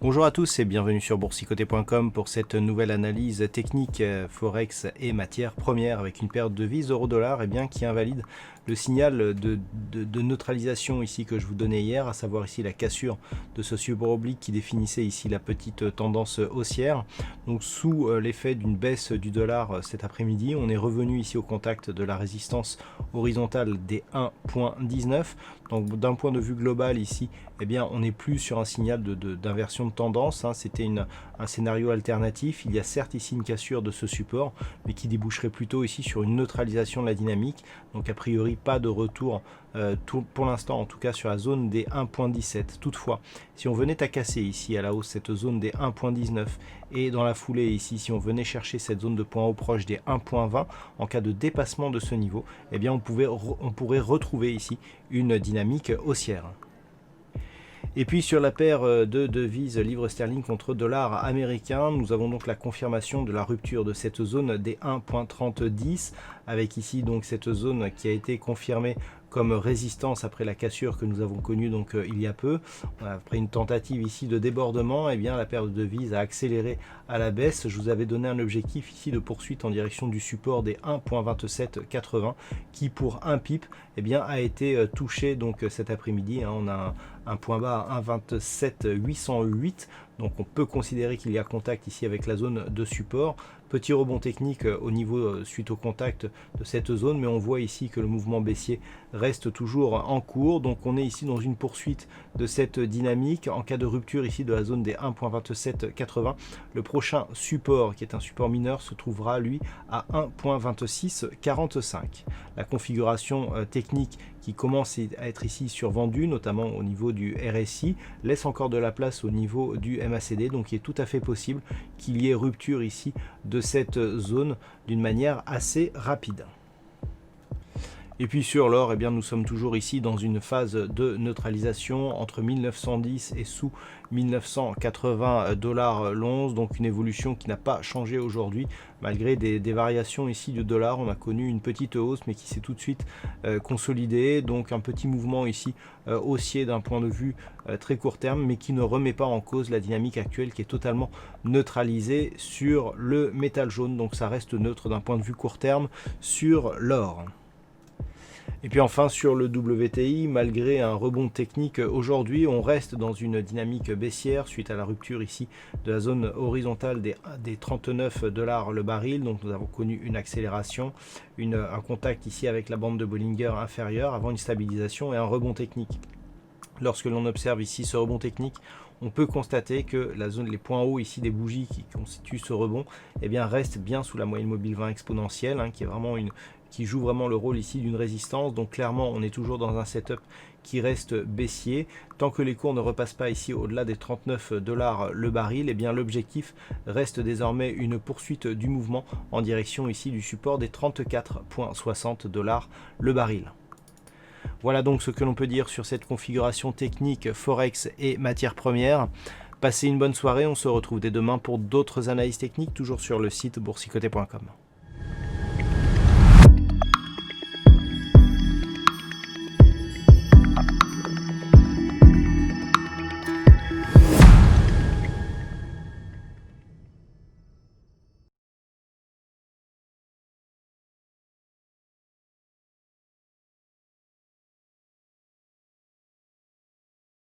Bonjour à tous et bienvenue sur boursicoté.com pour cette nouvelle analyse technique Forex et matières premières avec une perte de devise euro-dollar qui invalide le signal de neutralisation ici que je vous donnais hier, à savoir ici la cassure de ce support oblique qui définissait ici la petite tendance haussière. Donc sous l'effet d'une baisse du dollar cet après-midi, on est revenu ici au contact de la résistance horizontale des 1.19. Donc d'un point de vue global ici, on n'est plus sur un signal d'inversion de tendance, c'était un scénario alternatif. Il y a certes ici une cassure de ce support, mais qui déboucherait plutôt ici sur une neutralisation de la dynamique. Donc a priori pas de retour pour l'instant, en tout cas sur la zone des 1.17. Toutefois, si on venait à casser ici à la hausse cette zone des 1.19 et dans la foulée ici, si on venait chercher cette zone de point haut proche des 1.20, en cas de dépassement de ce niveau, on pourrait retrouver ici une dynamique haussière. Et puis sur la paire de devises livre sterling contre dollar américain, nous avons donc la confirmation de la rupture de cette zone des 1.3010, avec ici donc cette zone qui a été confirmée comme résistance après la cassure que nous avons connue donc il y a peu. Après une tentative ici de débordement, la paire de devises a accéléré à la baisse. Je vous avais donné un objectif ici de poursuite en direction du support des 1.2780 qui pour un pip a été touché donc cet après-midi. On a un point bas à 1.27808. Donc on peut considérer qu'il y a contact ici avec la zone de support. Petit rebond technique au niveau suite au contact de cette zone, mais on voit ici que le mouvement baissier reste toujours en cours. Donc on est ici dans une poursuite de cette dynamique. En cas de rupture ici de la zone des 1.2780, le prochain support, qui est un support mineur, se trouvera lui à 1.2645. La configuration technique qui commence à être ici survendue, notamment au niveau du RSI, laisse encore de la place au niveau du MACD, donc il est tout à fait possible qu'il y ait rupture ici de cette zone d'une manière assez rapide. Et puis sur l'or, nous sommes toujours ici dans une phase de neutralisation entre 1910 et sous 1980 $ l'once, donc une évolution qui n'a pas changé aujourd'hui malgré des variations ici du dollar. On a connu une petite hausse mais qui s'est tout de suite consolidée, donc un petit mouvement ici haussier d'un point de vue très court terme, mais qui ne remet pas en cause la dynamique actuelle qui est totalement neutralisée sur le métal jaune. Donc ça reste neutre d'un point de vue court terme sur l'or. Et puis enfin sur le WTI, malgré un rebond technique aujourd'hui, on reste dans une dynamique baissière suite à la rupture ici de la zone horizontale des 39 $ le baril. Donc nous avons connu une accélération, un contact ici avec la bande de Bollinger inférieure avant une stabilisation et un rebond technique. Lorsque l'on observe ici ce rebond technique, on peut constater que les points hauts ici des bougies qui constituent ce rebond restent bien sous la moyenne mobile 20 exponentielle, qui joue vraiment le rôle ici d'une résistance. Donc clairement on est toujours dans un setup qui reste baissier. Tant que les cours ne repassent pas ici au-delà des 39 $ le baril, l'objectif reste désormais une poursuite du mouvement en direction ici du support des 34,60 $ le baril. Voilà donc ce que l'on peut dire sur cette configuration technique Forex et matières premières. Passez une bonne soirée, on se retrouve dès demain pour d'autres analyses techniques, toujours sur le site boursicoté.com.